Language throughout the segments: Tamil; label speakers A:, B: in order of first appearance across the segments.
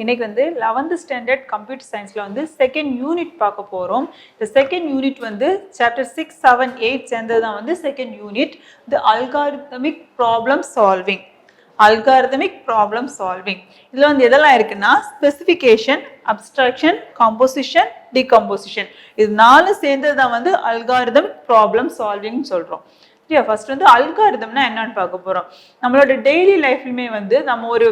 A: இன்னைக்கு வந்து 11th ஸ்டாண்டர்ட் கம்ப்யூட்டர் சயின்ஸ்ல வந்து செகண்ட் யூனிட் பார்க்க போறோம். இந்த செகண்ட் யூனிட் வந்து சாப்டர் 6, 7, 8 சேர்ந்தது தான் வந்து second unit. The algorithmic problem solving. Algorithmic problem solving இதுல வந்து எதெல்லாம் இருக்குன்னா ஸ்பெசிஃபிகேஷன், அப்ஸ்ட்ராக்ஷன், காம்போசிஷன், டிகம்போசிஷன், இது நாலு சேர்ந்தது தான் வந்து அல்காரிதமிக் ப்ராப்ளம் சால்விங் சொல்றோம். சரியா? ஃபர்ஸ்ட் வந்து அல்காரிதம்னா என்னன்னு பார்க்க போறோம். நம்மளோட டெய்லி லைஃப்லயுமே வந்து நம்ம ஒரு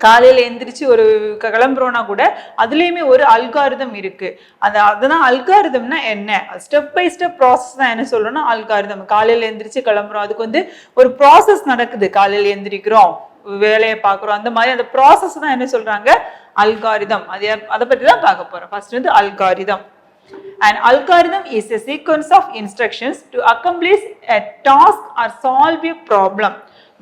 A: காலையில எந்திரிச்சு ஒரு கிளம்புறோம்னா கூட அதுலேயுமே ஒரு அல்காரிதம் இருக்கு. அதெல்லாம் அல்காரிதம்னா என்ன, ஸ்டெப் பை ஸ்டெப் ப்ராசஸ் தான் என்ன சொல்றோம்னா அல்காரிதம். காலையில எந்திரிச்சு கிளம்புறோம், அதுக்கு வந்து ஒரு ப்ராசஸ் நடக்குது. காலையில எந்திரிக்கிறோம், வேலையை பார்க்குறோம், அந்த மாதிரி அந்த ப்ராசஸ் தான் என்ன சொல்றாங்க அல்காரிதம். அதை பற்றி தான் பார்க்க போறோம். ஃபர்ஸ்ட் வந்து algorithm. An algorithm is a sequence of instructions to accomplish a task or solve a problem.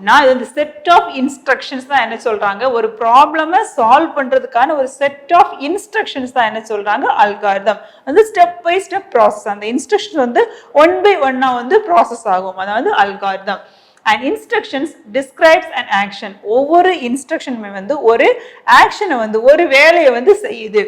A: நான் இந்த செட் ஆஃப் இன்ஸ்ட்ரக்ஷன்ஸ் தான் என்ன சொல்றாங்க, ஒரு ப்ராப்ளமை சால்வ் பண்றதுக்கான ஒரு செட் ஆஃப் இன்ஸ்ட்ரக்ஷன்ஸ் தான் என்ன சொல்றாங்க அல்காரிதம். வந்து ஸ்டெப் பை ஸ்டெப் ப்ராசஸ், அந்த இன்ஸ்ட்ரக்ஷன் வந்து ஒன் பை ஒன்னா வந்து ப்ராசஸ் ஆகும், அதாவது algorithm. And instructions describes an action. ஒவ்வொரு இன்ஸ்ட்ரக்ஷனுமே வந்து ஒரு ஆக்ஷனை வந்து ஒரு வேலையை வந்து செய்யுது.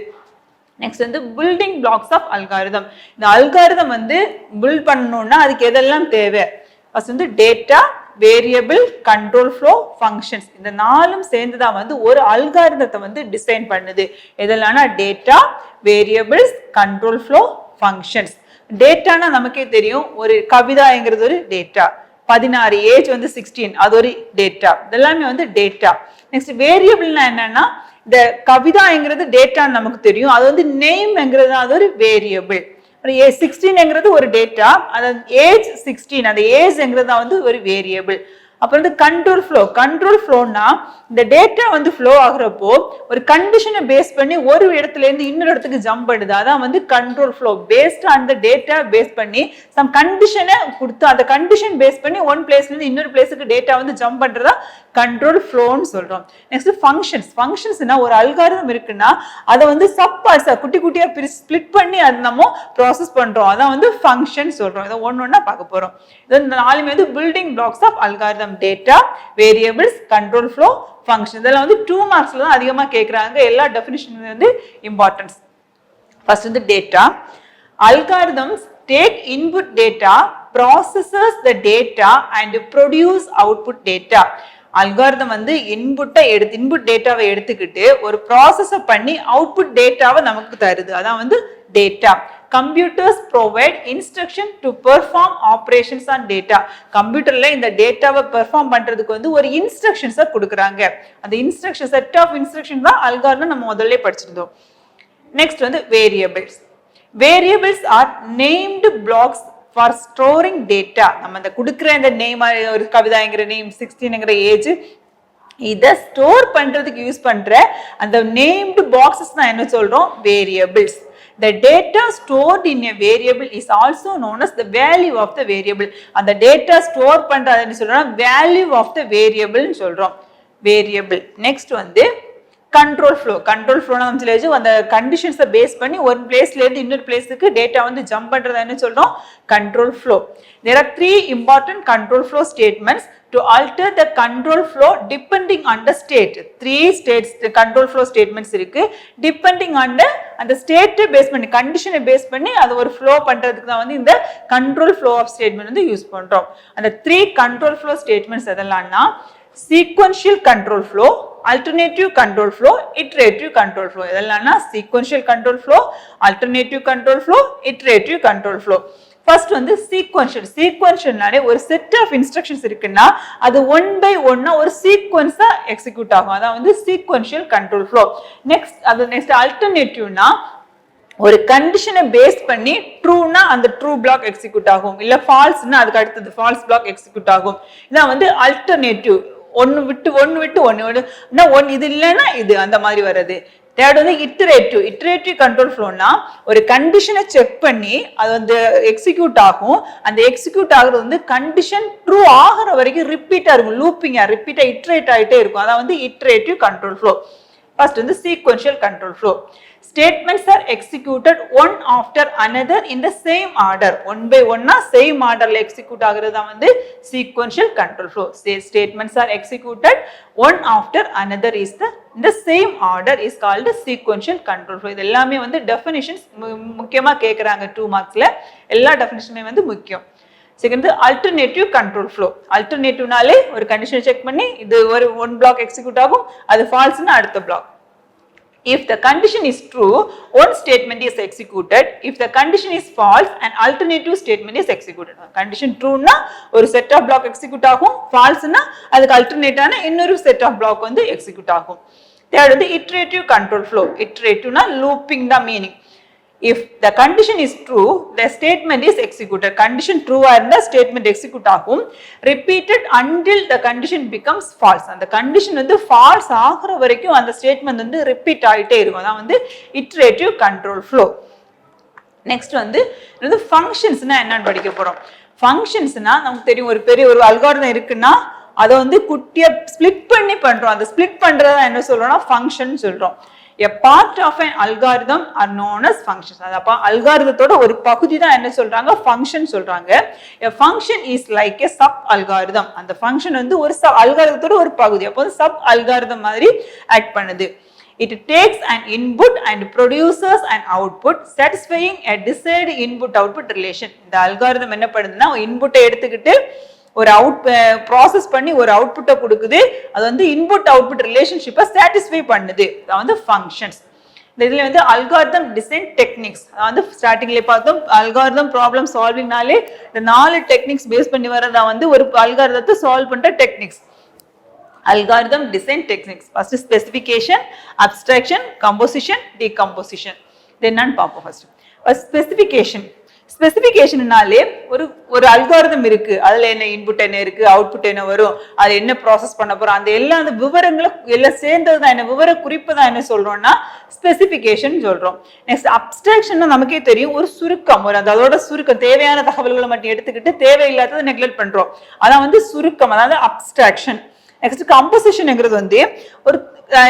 A: நெக்ஸ்ட் வந்து பில்டிங் பிளாக்ஸ் ஆஃப் அல்காரிதம். இந்த அல்காரிதம் வந்து பில்ட் பண்ணணும்னா அதுக்கு எதெல்லாம் தேவை? ஃபர்ஸ்ட் வந்து data, variable, control flow, functions. இந்த நாலும் சேர்ந்துதான் வந்து ஒரு அல்காரிதத்தை வந்து டிசைன் பண்ணுது. எதெல்லாம்னா data, variables, control flow, functions. டேட்டானா நமக்கே தெரியும், ஒரு கவிதாங்கிறது ஒரு டேட்டா, 16 ஏஜ் வந்து 16 அது ஒரு டேட்டா, இதெல்லாமே வந்து டேட்டா. நெக்ஸ்ட் வேரியபிள்னா என்னன்னா, இந்த கவிதாங்கிறது டேட்டான்னு நமக்கு தெரியும், அது வந்து நேம்ங்கிறது அது ஒரு வேரியபிள். 16ங்கிறது ஒரு டேட்டா, அது ஏஜ் 16, அந்த ஏஜ்ங்கிறது வந்து ஒரு வேரியபிள். அப்புறம் வந்து கண்ட்ரோல் ஃப்ளோ. கண்ட்ரோல் ஃப்ளோனா இந்த டேட்டா வந்து ஃப்ளோ ஆகுறப்போ ஒரு கண்டிஷனை பேஸ் பண்ணி ஒரு இடத்துல இருந்து இன்னொரு இடத்துக்கு ஜம்ப் பண்ணுது, அதான் வந்து control flow. Based on the database பண்ணி சம் கண்டிஷனை கொடுத்து அந்த கண்டிஷன் பேஸ் பண்ணி ஒன் பிளேஸ்ல இருந்து இன்னொரு பிளேஸுக்கு டேட்டா வந்து ஜம்ப் பண்றதா கண்ட்ரோல் ஃப்ளோன்னு சொல்றோம். Next functions. ஃபங்க்ஷன்ஸ்னா ஒரு அல்காரிதம் இருக்குன்னா அதை வந்து சப் பார்ட்ஸா குட்டி குட்டியா ஸ்பிளிட் பண்ணி அது நம்ம ப்ராசஸ் பண்றோம், அதான் வந்து ஃபங்க்ஷன் சொல்றோம். இதை ஒன்னொன்னா பார்க்க போறோம். இது நாலுமே வந்து building blocks of algorithm. Data, variables, control flow, function. இதெல்லாம் வந்து 2 மார்க்ஸ்ல தான் அதிகமா கேக்குறாங்க. எல்லா டெஃபினிஷன் வந்து இம்பார்ட்டன்ஸ். ஃபர்ஸ்ட் வந்து data. Algorithms take input data, processes the data and produce output data. Algorithm வந்து இன்புட் டேட்டாவை எடுத்துக்கிட்டு ஒரு ப்ராசஸை பண்ணி அவுட்புட் டேட்டாவை நமக்கு தருது, அதான் வந்து data. Computers provide instruction to perform operations on data. கம்ப்யூட்டர்ல இந்த டேட்டாவை பெர்ஃபார்ம் பண்றதுக்கு வந்து ஒரு இன்ஸ்ட்ரக்ஷன்ஸை கொடுக்குறாங்க. அந்த இன்ஸ்ட்ரக்ஷன் செட் ஆஃப் இன்ஸ்ட்ரக்ஷன் தான் அல்காரிதம் நம்ம முதல்ல படிச்சிருந்தோம். நெக்ஸ்ட் வந்து variables. Variables are named blocks for storing data. நம்ம அந்த கொடுக்குற இந்த நேம், ஒரு கவிதாங்கிற நேம், 16ங்கிற ஏஜ், இதை ஸ்டோர் பண்றதுக்கு யூஸ் பண்ற அந்த நேம்டு பாக்ஸஸ் தான் என்ன சொல்றோம் variables. The data stored in a variable is also known as the value of the variable. அந்த டேட்டா ஸ்டோர் பண்றது என்ன சொல்றோம் வேல்யூ ஆஃப் த வேரியபிள் சொல்றோம், வேரியபிள். நெக்ஸ்ட் வந்து கண்ட்ரோல் ஃப்ளோ. கண்ட்ரோல் ஃப்ளோ நம்ம சொல்லிச்சு, அந்த கண்டிஷன்ஸை பேஸ் பண்ணி ஒரு பிளேஸ்ல இருந்து இன்னொரு பிளேஸுக்கு டேட்டா வந்து ஜம்ப் பண்றது என்ன சொல்றோம் control flow. There are 3 important control flow statements to alter the control flow depending on the state. 3 states control flow statements இருக்கு. depending on the அந்த ஸ்டேட்டை பேஸ் பண்ணி கண்டிஷனை பேஸ் பண்ணி அது ஒரு ஃப்ளோ பண்றதுக்கு தான் வந்து இந்த கண்ட்ரோல் ஃப்ளோ ஆஃப் ஸ்டேட்மெண்ட் வந்து யூஸ் பண்றோம். அந்த 3 control flow statements எதெல்லாம்னா sequential control flow, alternative control flow, iterative control flow. இதெல்லாம்னா sequential control flow, alternative control flow, iterative control flow. First வந்து சீக்வென்ஷியல். சீக்வென்ஷியல்னாலே ஒரு செட் ஆஃப் இன்ஸ்ட்ரக்ஷன்ஸ் இருக்குன்னா அது ஒன் பை ஒன்னா ஒரு சீக்வென்ஸா எக்ஸிக்யூட் ஆகும், அதான் வந்து சீக்வென்ஷியல் கண்ட்ரோல் ஃப்ளோ. நெக்ஸ்ட் அல்டர்னேட்டிவ்னா ஒரு கண்டிஷனை பேஸ் பண்ணி ட்ரூனா அந்த ட்ரூ பிளாக் எக்ஸிக்யூட் ஆகும், இல்ல ஃபால்ஸ்னா அதுக்கு அடுத்தது ஃபால்ஸ் பிளாக் எக்ஸிக்யூட் ஆகும். இதான் வந்து அல்டர்னேட்டிவ். ஒன்னு விட்டு ஒன்னு இது இல்லைன்னா இது அந்த மாதிரி வர்றது. தேர்ட் வந்து இட்டரேட்டிவ். இட்டரேட்டிவ் கண்ட்ரோல் ஃப்ளோனா ஒரு கண்டிஷனை செக் பண்ணி அது வந்து எக்ஸிக்யூட் ஆகும். அந்த எக்ஸிக்யூட் ஆகுறது வந்து கண்டிஷன் ட்ரூ ஆகிற வரைக்கும் ரிப்பீட்டா இருக்கும், லூப்பிங்கா ரிப்பீட்டா இட்டரேட் ஆகிட்டே இருக்கும், அதான் வந்து இட்டரேட்டிவ் கண்ட்ரோல் ஃப்ளோ. ஃபர்ஸ்ட் வந்து sequential control flow. Statements are executed one after another in the same order. One by one same order la execute ஆகுறதா வந்து sequential control flow. Statements are executed one after another is in the same order is called sequential control flow. இது எல்லாமே வந்து definitions முக்கியமா கேக்குறாங்க 2 marksல. எல்லா definitionமே வந்து முக்கியம். Second, alternative control flow. Alternative நாலே ஒரு condition check பண்ணி இது ஒரு one block execute ஆகும், அது false னா அடுத்த block. If the condition is true, one statement is executed. If the condition is false, an alternative statement is executed. Condition true na ஒரு set of block execute ஆகும், false na அதுக்கு alternate ஆன இன்னொரு set of block வந்து execute ஆகும். Third வந்து iterative control flow. Iterative na looping the meaning. If the condition is true, the statement is executed. Condition true and the statement execute ஆகும். Repeated until the condition becomes false. And the condition வந்து false ஆகுற வரைக்கும் அந்த statement வந்து repeat ஆயிட்டே இருக்கும். அதான் வந்து iterative control flow. Next வந்து functions னா என்னன்னு படிக்க போறோம். Functions னா நமக்கு தெரியும் ஒரு பெரிய ஒரு algorithm இருக்குன்னா அதை வந்து குட்டியா ஸ்பிளிட் பண்ணி பண்றோம். அந்த ஸ்பிளிட் பண்றதா என்ன சொல்றோம்னா ஃபங்க்ஷன் சொல்றோம். A part of an algorithm are known as functions. அதப்ப அல்காரிதத்தோட ஒரு பகுதி தான் என்ன சொல்றாங்க ஃபங்க்ஷன் சொல்றாங்க. A function is like a sub algorithm. அந்த ஃபங்க்ஷன் வந்து ஒரு அல்காரிதத்தோட ஒரு பகுதி. அப்போ சப் அல்காரிதம் மாதிரி ஆக்ட் பண்ணுது. It takes an input and produces an output satisfying a desired input output relation. இந்த அல்காரிதம் என்ன பண்ணுதுன்னா இன்புட்டை எடுத்துக்கிட்டு ஒரு ப்ராசஸ் பண்ணி ஒரு அவுட்புட்டை கொடுக்குது, அது வந்து இன்புட் அவுட்புட் ரிலேஷன்ஷிப்பை சாட்டிஸ்ஃபை பண்ணுது. அது வந்து ஃபங்க்ஷன்ஸ். இதுல வந்து அல்காரிதம் டிசைன் டெக்னிக்ஸ் வந்து ஸ்டார்டிங்ல பார்த்தோம். அல்காரிதம் ப்ராப்ளம் சால்விங்னாலே இந்த 4 டெக்னிக்ஸ் பேஸ் பண்ணி வரதா வந்து ஒரு அல்காரிதத்தை சால்வ் பண்ற techniques. Algorithm design techniques first specification, abstraction, composition, decomposition. இது என்னன்னு பார்ப்போம். First specification. ஸ்பெசிஃபிகேஷன்னாலே ஒரு அல்காரிதம் இருக்கு, அதுல என்ன இன்புட் என்ன இருக்கு, அவுட்புட் என்ன வரும், அது என்ன ப்ராசஸ் பண்ண போறோம், அந்த எல்லா அந்த விவரங்களும் எல்லாம் சேர்ந்ததுதான் என்ன விவர குறிப்பு தான் என்ன சொல்றோம்னா ஸ்பெசிஃபிகேஷன் சொல்றோம். நெக்ஸ்ட் அப்ஸ்ட்ராக்ஷன் நமக்கே தெரியும், ஒரு சுருக்கம், ஒரு அதோட சுருக்கம், தேவையான தகவல்களை மட்டும் எடுத்துக்கிட்டு தேவையில்லாததை நெக்லெக்ட் பண்றோம், அதான் வந்து சுருக்கம், அதாவது அப்ஸ்ட்ராக்ஷன். நெக்ஸ்ட் கம்போசிஷன்ங்கிறது வந்து ஒரு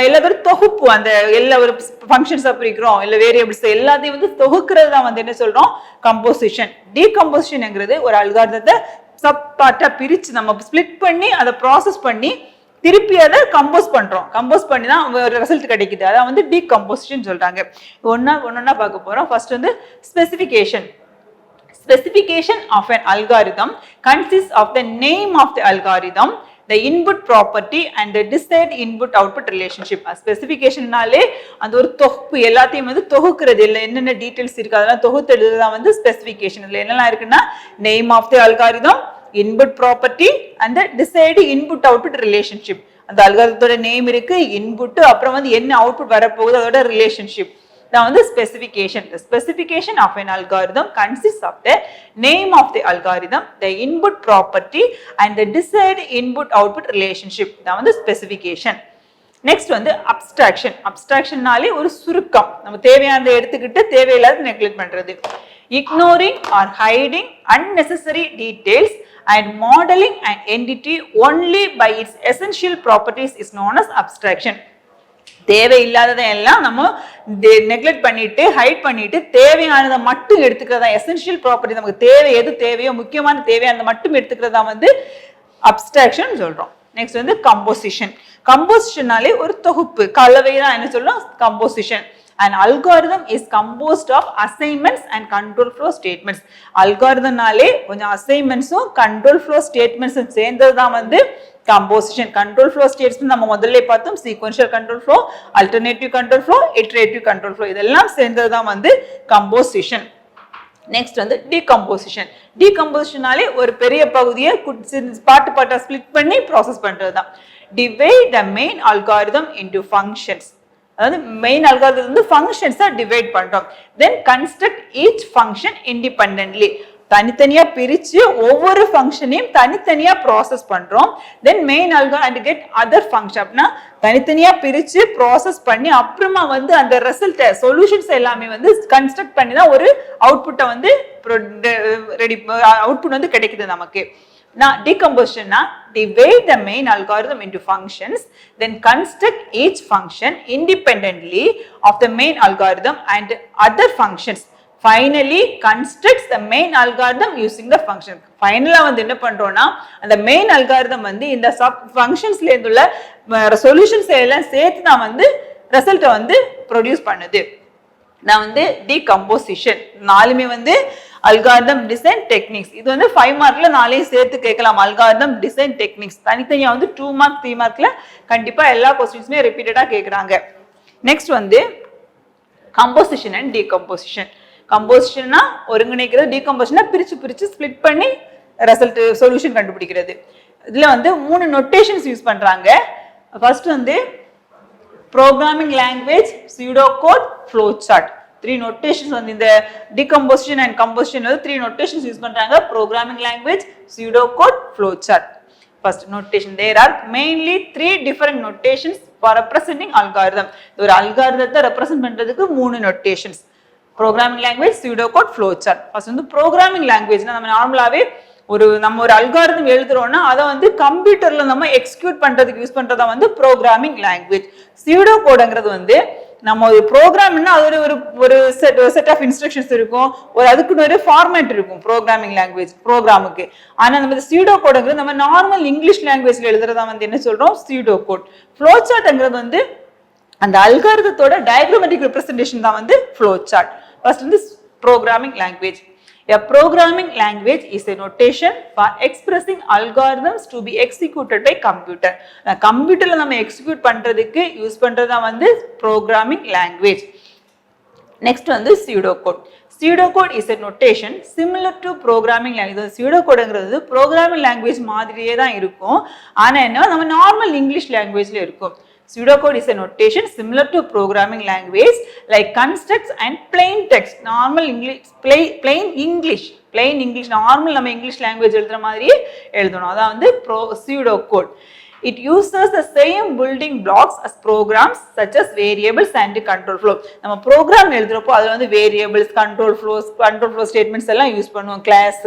A: எல்லாரும் தொகுப்பு, அந்த எல்லா ஒரு ஃபங்க்ஷன்ஸ் பிரிக்கிறோம் இல்ல வேரியபிள்ஸ் எல்லாத்தையும் வந்து தொகுக்கிறது தான் வந்து என்ன சொல்றோம் கம்போசிஷன். டீகம்போசிஷன்ங்கிறது ஒரு அல்காரிதத்தை சப் பார்ட்டா பிரிச்சு நம்ம ஸ்பிளிட் பண்ணி அதை ப்ராசஸ் பண்ணி திருப்பி அதை கம்போஸ் பண்றோம். கம்போஸ் பண்ணி தான் ஒரு ரிசல்ட் கிடைக்குது, அதான் வந்து டீகம்போசிஷன் சொல்றாங்க. ஒன்னொன்னா பார்க்க போறோம். ஃபர்ஸ்ட் வந்து specification. Specification of an algorithm consists of the name of the algorithm, the input property and the desired input output relationship. Specification நாலே அந்த ஒரு தொகுப்பு எல்லாத்தையும் வந்து தொகுக்கிறது, இல்லை என்னென்ன டீடைல்ஸ் இருக்கு அதெல்லாம் தொகுத்து எழுதுதான் வந்து ஸ்பெசிஃபிகேஷன். இதில் என்னெல்லாம் இருக்குன்னா name of the algorithm, input property and the desired input output relationship. அந்த அல்காரிதத்தோட நேம் இருக்கு, இன்புட், அப்புறம் வந்து என்ன அவுட்புட் வரப்போகுது அதோட relationship. Now the specification. The specification of an algorithm consists of the name of the algorithm, the input property and the desired input output relationship. Now the specification. Next வந்து abstraction. Abstraction நாலே ஒரு சுருக்கம், நம்ம தேவையானதை எடுத்துக்கிட்டு தேவையில்லாத நெக்லெக்ட் பண்றது. Ignoring or hiding unnecessary details and modeling an entity only by its essential properties is known as abstraction. தேவையில்லாததை எல்லாம் நம்ம நெக்லெக்ட் பண்ணிட்டு ஹைட் பண்ணிட்டு தேவையானதை மட்டும் எடுத்துக்கிறதா, எசென்ஷியல் ப்ராப்பர்ட்டி நமக்கு தேவை எது தேவையோ முக்கியமான தேவையானதை மட்டும் எடுத்துக்கிறதா வந்து அப்ஸ்ட்ராக்ஷன் சொல்றோம். நெக்ஸ்ட் வந்து கம்போசிஷன். கம்போசிஷனாலே ஒரு தொகுப்பு, கலவை தான் என்ன சொல்றோம் composition. An algorithm is composed of assignments and control flow statements. Algorithm நாலே கொஞ்சம் assignmentsம் control flow statementsம் சேர்ந்தது தான் வந்து composition. Control flow statements நம்ம முதல்ல பார்த்தோம், sequential control flow, alternative control flow, iterative control flow, இதெல்லாம் சேர்ந்தது தான் வந்து composition. நெக்ஸ்ட் வந்து decomposition. Decomposition நாலே ஒரு பெரிய பகுதியை பார்ட் பார்ட்டா ஸ்பிளிட் பண்ணி ப்ராசஸ் பண்றது தான். Divide the main algorithm into functions. அதாவது மெயின் அல்காரிதம் வந்து ஃபங்க்ஷன்ஸா டிவைட் பண்றோம். தென் கன்ஸ்ட்ரக்ட் ஈச் ஃபங்க்ஷன் இண்டிபெண்டன்ட்லி. தனித்தனியா பிரிச்சு ஒவ்வொரு ஃபங்க்ஷனையும் தனித்தனியா ப்ராசஸ் பண்றோம். தென் main algorithm and get other function. அப்படின்னா தனித்தனியா பிரிச்சு ப்ராசஸ் பண்ணி அப்புறமா வந்து அந்த ரிசல்ட் சொல்யூஷன்ஸ் எல்லாமே வந்து கன்ஸ்ட்ரக்ட் பண்ணி தான் ஒரு அவுட்புட்டை வந்து ரெடி அவுட்புட் வந்து கிடைக்குது நமக்கு. Now decomposition na divide the main algorithm into functions, then construct each function independently of the main algorithm and other functions. Finally constructs the main algorithm using the function. Finally வந்து என்ன பண்றோம்னா அந்த main algorithm வந்து இந்த sub functionsல இருந்துள்ள solutions எல்லாம் சேர்த்து நான் வந்து ரிசல்ட் வந்து ப்ரொடியூஸ் பண்ணுது. நான் வந்து decomposition நாலுமே வந்து அல்காரிதம் டிசைன் டெக்னிக்ஸ். இது வந்து 5 மார்க்ல நாளையும் சேர்த்து கேட்கலாம். அல்காரிதம் டிசைன் டெக்னிக்ஸ் தனித்தனியா வந்து 2 மார்க் 3 மார்க்ல கண்டிப்பா எல்லா क्वेश्चंसமே ரிப்பீட்டடா கேக்குறாங்க. நெக்ஸ்ட் வந்து கம்போசிஷன் அண்ட் டீகம்போசிஷன். கம்போசிஷன்னா ஒருங்கிணைக்கிறது, டீகம்போசிஷன்னா பிரிச்சு ஸ்ப்ளிட் பண்ணி ரிசல்ட் சொல்யூஷன் கண்டுபிடிக்கிறது. இதுல வந்து 3 நோட்டேஷன்ஸ் யூஸ் பண்றாங்க. ஃபர்ஸ்ட் வந்து programming language, pseudo code, flow chart. 3 notations வந்து இந்த decomposition and composition 3 notations use பண்றாங்க. programming language, pseudocode, flowchart. First notation, there are mainly 3 different notations for representing algorithm. ஒரு algorithm represent பண்றதுக்கு 3 notations. programming language, pseudocode, flowchart. First வந்து programming language நம்ம நார்மலாவே நம்ம ஒரு அல்காரிதம் எழுதுறோம்னா அதை வந்து கம்ப்யூட்டர்ல நம்ம எக்ஸிக்யூட் பண்றதுக்கு யூஸ் பண்றதா வந்து ப்ரோக்ராமிங் லாங்குவேஜ். சூடோ கோடுங்கிறது வந்து நம்ம ஒரு ப்ரோக்ராம்னா அது ஒரு செட் ஆஃப் இன்ஸ்ட்ரக்ஷன்ஸ் இருக்கும், அதுக்குன்னு ஒரு ஃபார்மேட் இருக்கும் ப்ரோக்ராமிங் லாங்குவேஜ் ப்ரோக்ராமுக்கு. ஆனா நம்ம சூடோ கோடுங்கிறது நம்ம நார்மல் இங்கிலீஷ் லாங்குவேஜ்ல எழுதுறதா வந்து என்ன சொல்றோம், சூடோ கோட். ஃப்ளோ சார்ட்ங்கிறது வந்து அந்த அல்காரிதத்தோட டயக்ராமேட்டிக் ரெப்ரசன்டேஷன் தான் வந்து ஃப்ளோ சார்ட். ஃபர்ஸ்ட் வந்து programming language. A programming language is a notation for expressing algorithms to be executed by computer. கம்ப்யூட்டர்ல நம்ம எக்ஸிக்யூட் பண்றதுக்கு யூஸ் பண்றதா வந்து programming language. Next வந்து pseudocode. Pseudocode is a notation similar to programming language. Pseudocode programming language மாதிரியே தான் இருக்கும். ஆனா என்ன நம்ம நார்மல் இங்கிலீஷ் லாங்குவேஜ்ல இருக்கும். Pseudocode is a notation similar to programming language like constructs and plain text. Normal English, plain English, normal நம்ம இங்கிலீஷ் லாங்குவேஜ் எழுதுற மாதிரியே எழுதணும். அதான் வந்து pseudocode. It uses the same building blocks as programs such as variables and control flow. நம்ம ப்ரோக்ராம் எழுதுறப்போ அதுல வந்து variables, control flow statements எல்லாம் யூஸ் பண்ணுவோம், கிளாஸ்,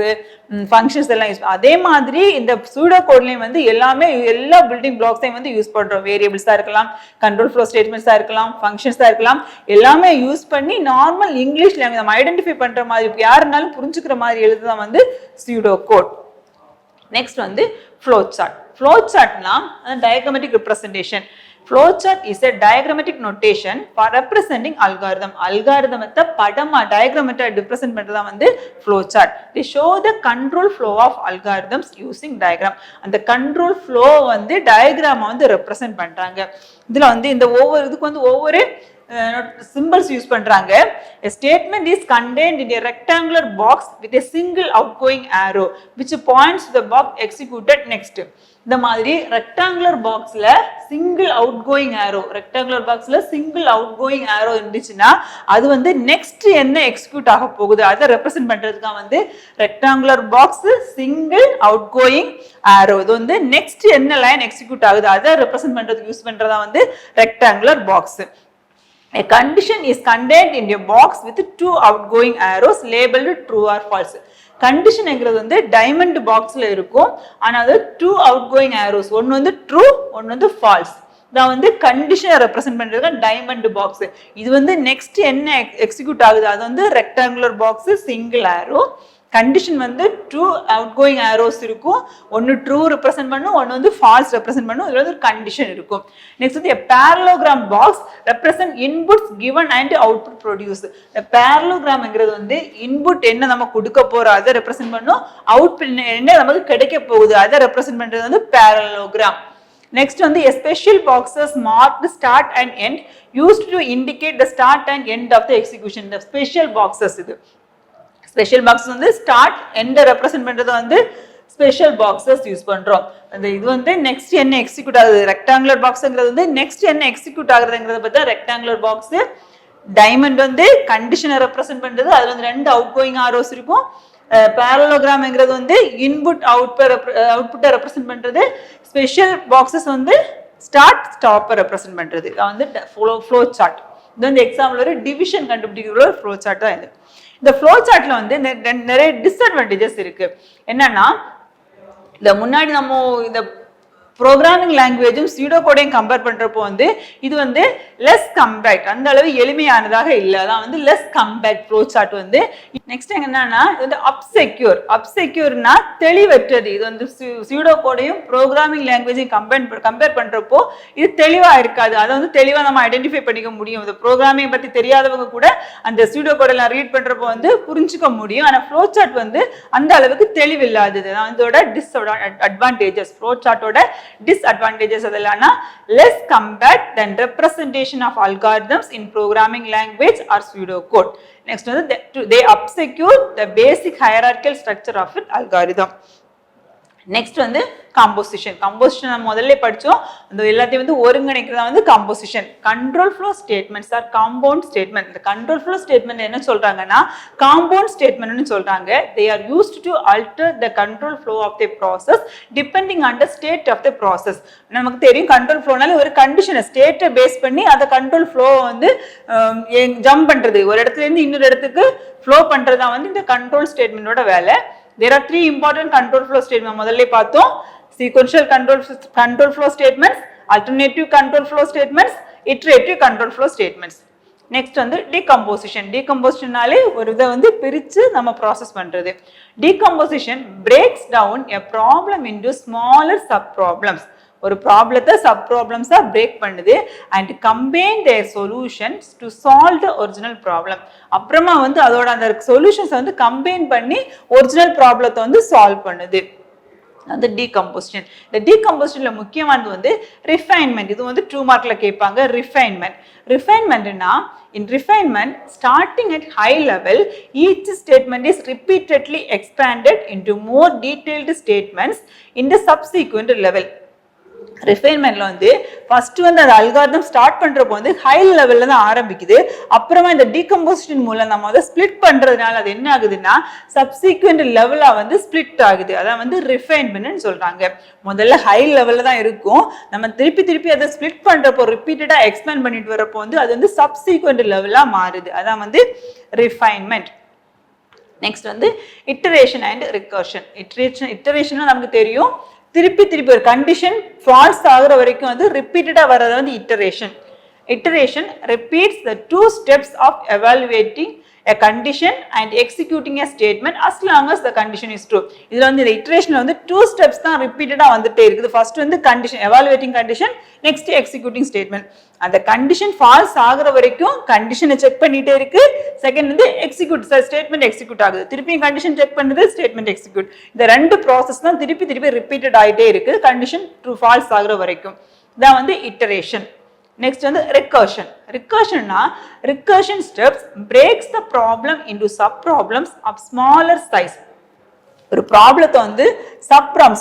A: ஃபங்க்ஷன்ஸ் எல்லாம் யூஸ். அதே மாதிரி இந்த சூடோ கோட்லயும் வந்து எல்லா பில்டிங் பிளாக்ஸையும் வந்து யூஸ் பண்றோம். வேரியபிள்ஸா இருக்கலாம், கண்ட்ரோல் ஃப்ளோ ஸ்டேட்மெண்ட்ஸா இருக்கலாம், ஃபங்க்ஷன்ஸா இருக்கலாம், எல்லாமே யூஸ் பண்ணி நார்மல் இங்கிலீஷ் லாங்குவேஜ் நம்ம ஐடென்டிஃபை பண்ற மாதிரி யாருனாலும் புரிஞ்சுக்கிற மாதிரி எழுதுதான் வந்து சூடோ கோட். நெக்ஸ்ட் வந்து flow chart. Flow chart na diagrammatic representation. Flow chart is a diagrammatic notation for representing algorithm. Algorithm padama diagrammatic represent பண்றதா வந்து flow chart. They show the control flow of algorithms using diagram. அந்த control flow வந்து diagram வந்து represent பண்றாங்க. இதுல வந்து இந்த இதுக்கு வந்து ஒவ்வொரு symbols யூஸ் பண்றாங்க. A statement is contained in a rectangular box with a single outgoing arrow which points to the box executed next. இந்த மாதிரி ரெக்டாங்குலர் பாக்ஸ்ல சிங்கிள் அவுட் கோயிங் ஆரோ இருந்துச்சுன்னா அது வந்து நெக்ஸ்ட் என்ன எக்ஸிக்யூட் ஆக போகுது அதை ரெப்ரசென்ட் பண்றதுக்கு தான் வந்து rectangular box single outgoing arrow. இது வந்து நெக்ஸ்ட் என்ன லைன் எக்ஸிக்யூட் ஆகுது அதை ரெப்ரசென்ட் பண்றதுக்கு யூஸ் பண்றதா வந்து rectangular box. A condition is contained in a box with 2 outgoing arrows labeled true or false. Condition என்கிறது வந்து டைமண்ட் பாக்ஸ்ல இருக்கும். ஆனா அது 2 அவுட்கோயிங் ஆரோஸ், ஒன்னு வந்து ட்ரூ, ஒன்னு வந்து ஃபால்ஸ். தான் வந்து கண்டிஷனை ரெப்ரசென்ட் பண்றது டைமண்ட் பாக்ஸ். இது வந்து நெக்ஸ்ட் என்ன எக்ஸிக்யூட் ஆகுது அது வந்து ரெக்டாங்குலர் பாக்ஸ் சிங்கிள் ஆரோ. கண்டிஷன் வந்து 2 அவுட்கோயிங் ஆரோஸ் இருக்கும், ஒன்னு ட்ரூ ரெப்ரசென்ட் பண்ணும், ஒன்னு வந்து ஃபால்ஸ் ரெப்ரசென்ட் பண்ணும். இதுல வந்து கண்டிஷன் இருக்கும். நெக்ஸ்ட் வந்து parallelogram box represent inputs given and output produced. parallelogramங்கிறது வந்து இன்புட் என்ன நம்ம கொடுக்க போறோம் அதை ரெப்ரசென்ட் பண்ணும், அவுட்புட் என்ன நமக்கு கிடைக்க போகுது அதை ரெப்ரசென்ட் பண்றது வந்து parallelogram. Next வந்து a special boxes marked start and end used to indicate the start and end of the execution. The special boxes இது ஸ்பெஷல் பாக்ஸ் வந்து ஸ்டார்ட் எண்ட் ரெப்ரசென்ட் பண்றது வந்து ஸ்பெஷல் பாக்ஸஸ் யூஸ் பண்றோம். அந்த இது வந்து நெக்ஸ்ட் என்ன எக்ஸிக்யூட் ஆகுது, ரெக்டாங்குலர் பாக்ஸ்ங்கிறது வந்து நெக்ஸ்ட் என்ன எக்ஸிக்யூட் ஆகுதுங்கிறத பார்த்தா ரெக்டாங்குலர் பாக்ஸ். டைமண்ட் வந்து கண்டிஷனை ரெப்ரசென்ட் பண்றது, அதுல வந்து 2 அவுட்கோயிங் ஆரோஸ் இருக்கும். parallelogram வந்து இன்புட் அவுட்புட்டை ரெப்ரசென்ட் பண்றது. ஸ்பெஷல் பாக்ஸஸ் வந்து ஸ்டார்ட் ஸ்டாப்பை ரெப்ரசென்ட் பண்றது. வந்து ஃப்ளோ சார்ட். இது வந்து எக்ஸாம்பிள் ஒரு டிவிஷன் கண்டுபிடிக்கிற ஒரு ஃப்ளோ சார்ட் தான் இது. இந்த ஃப்ளோ சார்ட்ல வந்து நிறைய டிஸ்அட்வான்டேஜஸ் இருக்கு. என்னன்னா இந்த முன்னாடி நம்ம இந்த ப்ரோக்ராமிங் லாங்குவேஜும் சீடோ கோடையும் கம்பேர் பண்றப்போ வந்து இது வந்து லெஸ் கம்பேக்ட், அந்த அளவு எளிமையானதாக இல்லை. அதான் வந்து லெஸ் கம்பேக்ட் ஃப்ளோ சார்ட் வந்து. நெக்ஸ்ட் என்னன்னா இது வந்து அப்செக்யூர்னா தெளிவற்றது. இது வந்து சீடோ கோடையும் ப்ரோக்ராமிங் லாங்குவேஜையும் கம்பேர் பண்றப்போ இது தெளிவா இருக்காது. அதை வந்து தெளிவா நம்ம ஐடென்டிஃபை பண்ணிக்க முடியும். இந்த ப்ரோக்ராமிங் பத்தி தெரியாதவங்க கூட அந்த சீடோ கோடெல்லாம் ரீட் பண்றப்போ வந்து புரிஞ்சுக்க முடியும். ஆனா ஃப்ளோ சார்ட் வந்து அந்த அளவுக்கு தெளிவில்லாதது. அதோட டிஸ்அட்வான்டேஜஸ், ஃப்ளோ சார்ட்டோட disadvantages adalana less compact than representation of algorithms in programming language or pseudocode. Next one, they obscure the basic hierarchical structure of an algorithm. Next வந்து composition. Composition நம்ம முதல்ல படிச்சோம். அந்த எல்லாத்தையும் வந்து ஒருங்கிணைக்கிறதா வந்து composition. Control flow statements are compound statement. இந்த control flow statement என்ன சொல்றாங்கன்னா compound statement னு சொல்றாங்க. They are used to alter the control flow of the process depending on the state of the process. நமக்கு தெரியும் control flowனால ஒரு condition state பேஸ் பண்ணி அந்த control flow வந்து ஜம்ப் பண்றது, ஒரு இடத்துல இருந்து இன்னொரு இடத்துக்கு flow பண்றதா வந்து இந்த control statementோட வேலை. There are three important control flow statements. முதல்ல பார்த்தோம் sequential control flow statements, alternative control flow statements, iterative control flow statements. Next வந்து decomposition. Decompositionனாலே ஒரு இதை வந்து பிரிச்சு நம்ம ப்ராசஸ் பண்றது. Decomposition breaks down a problem into smaller sub problems. ஒரு ப்ராப்ளத்தை சப் ப்ராப்ளம்ஸா பிரேக் பண்ணுது and combine their solutions to solve the original problem. அப்புறமா வந்து அதோட அந்த சொல்யூஷன்ஸை வந்து கம்பைன் பண்ணி ஒரிஜினல் ப்ராப்ளத்தை வந்து சால்வ் பண்ணுது. அந்த டீகம்போசிஷன். இந்த டீகம்போசிஷன்ல முக்கியமானது வந்து ரிஃபைன்மெண்ட். இது வந்து 2 மார்க்ல கேட்பாங்க. ரிஃபைன்மெண்ட்னா in refinement, starting at high level, each statement is repeatedly expanded into more detailed statements in the subsequent level. ரிஃபைன்மெண்ட்ல வந்து ஃபர்ஸ்ட் வந்து அந்த அல்காரிதம் ஸ்டார்ட் பண்றப்போ வந்து ஹை லெவல்ல தான் ஆரம்பிக்குது. அப்புறமா இந்த டீகம்போசிஷன் மூலம் நம்ம அதை ஸ்பிளிட் பண்றதுனால அது என்ன ஆகுதுன்னா சப்சீக்வெண்ட் லெவலா வந்து ஸ்பிளிட் ஆகுது. அதான் வந்து ரிஃபைன்மெண்ட்னு சொல்றாங்க. முதல்ல ஹை லெவல்ல தான் இருக்கும், நம்ம திருப்பி அதை ஸ்பிளிட் பண்றப்போ ரிப்பீட்டடா எக்ஸ்பேண்ட் பண்ணிட்டு வரப்போ வந்து அது வந்து சப்சீக்வெண்ட் லெவலா மாறுது. அதான் வந்து ரிஃபைன்மெண்ட். நெக்ஸ்ட் வந்து இட்டரேஷன் அண்ட் ரிகர்ஷன். இட்டரேஷன் நமக்கு தெரியும், திருப்பி ஒரு கண்டிஷன் ஃபால்ஸ் ஆகுற வரைக்கும் வந்து ரிப்பீட்டடா வர்றது வந்து iteration repeats the 2 steps of evaluating a condition and executing a statement as long as the condition is true. இதுல வந்து இந்த இட்டரேஷன்ல வந்து 2 steps தான் ரிப்பீட்டடா வந்துட்டே இருக்குது. ஃபர்ஸ்ட் வந்து condition, evaluating condition, next executing statement. அந்த கண்டிஷன் ஃபால்ஸ் ஆகுற வரைக்கும் கண்டிஷனை செக் பண்ணிட்டே இருக்கு. செகண்ட் வந்து ஸ்டேட்மெண்ட் எக்ஸிக்யூட் ஆகுது. திருப்பி கண்டிஷன் செக் பண்ணுது, ஸ்டேட்மெண்ட் எக்ஸிக்யூட். இந்த ரெண்டு ப்ராசஸ் தான் திருப்பி ரிப்பீட்டட் ஆயிட்டே இருக்கு கண்டிஷன் ட்ரூ ஃபால்ஸ் ஆகுற வரைக்கும். இதான் வந்து இட்டரேஷன். நெக்ஸ்ட் வந்து recursion. Recursion steps breaks the problem into sub problems of smaller size. ஒரு ப்ராப்ளத்தை வந்து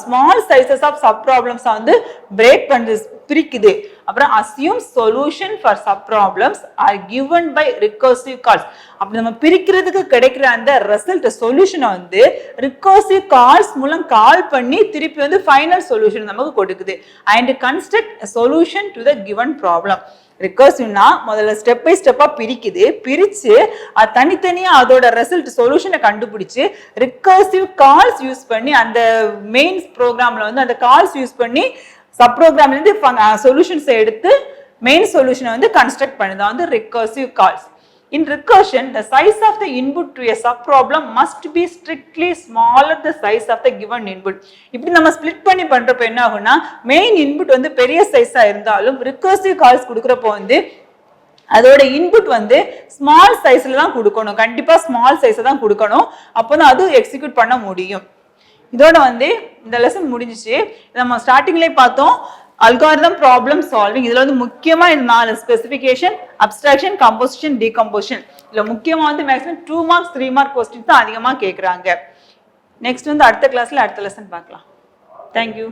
A: small sizes of sub problems வந்து பிரேக் பண்ணி பிரிக்குது. அப்புறம் assume solution for sub problems are given by recursive calls. அப்படி நம்ம பிரிக்கிறதுக்கு கிடைக்கிற அந்த ரிசல்ட் சொல்யூஷனை வந்து ரிகர்சிவ் கால்ஸ் மூலம் கால் பண்ணி திருப்பி வந்து ஃபைனல் சொல்யூஷன் நமக்கு கொடுக்குது. And construct solution to the given problem. ரிகர்சிவ்னா முதல்ல ஸ்டெப் பை ஸ்டெப்பா பிரிச்சு அது தனித்தனியா அதோட ரிசல்ட் சொல்யூஷனை கண்டுபிடிச்சு ரிகர்சிவ் கால்ஸ் யூஸ் பண்ணி அந்த மெயின் ப்ரோக்ராம்ல வந்து அந்த கால்ஸ் யூஸ் பண்ணி சப் ப்ரோக்ராம்ல இருந்து சொல்யூஷன்ஸ் எடுத்து மெயின் சொல்யூஷனை வந்து கன்ஸ்ட்ரக்ட் பண்ணுது வந்து recursive calls. In recursion, the size of the input to a subproblem must be strictly smaller the size of the given input. இப்படி நம்ம ஸ்ப்ளிட் பண்ணி பண்றப்ப என்ன ஆகும்னா மெயின் இன்புட் வந்து பெரிய சைஸா இருந்தாலும் ரிகர்சிவ் கால்ஸ் கொடுக்கறப்போ வந்து அதோட இன்புட் வந்து ஸ்மால் சைஸ்ல தான் கொடுக்கணும். கண்டிப்பா ஸ்மால் சைஸை தான் கொடுக்கணும், அப்போதான் அது எக்ஸிக்யூட் பண்ண முடியும். இதோட வந்து இந்த லெசன் முடிஞ்சிச்சு. நம்ம ஸ்டார்டிங்லேயே பார்த்தோம் அல்காரிதம் ப்ராப்ளம் சால்விங். இதுல வந்து முக்கியமா இந்த 4 ஸ்பெசிஃபிகேஷன், அப்ஸ்ட்ராக்ஷன், கம்போசிஷன், டீகம்போசிஷன். இதுல முக்கியமா வந்து மேக்ஸிமம் 2 மார்க்ஸ் 3 மார்க் கொஸ்டின்ஸ் தான் அதிகமா கேட்குறாங்க. நெக்ஸ்ட் வந்து அடுத்த கிளாஸ்ல அடுத்த லெசன் பார்க்கலாம். தேங்க்யூ.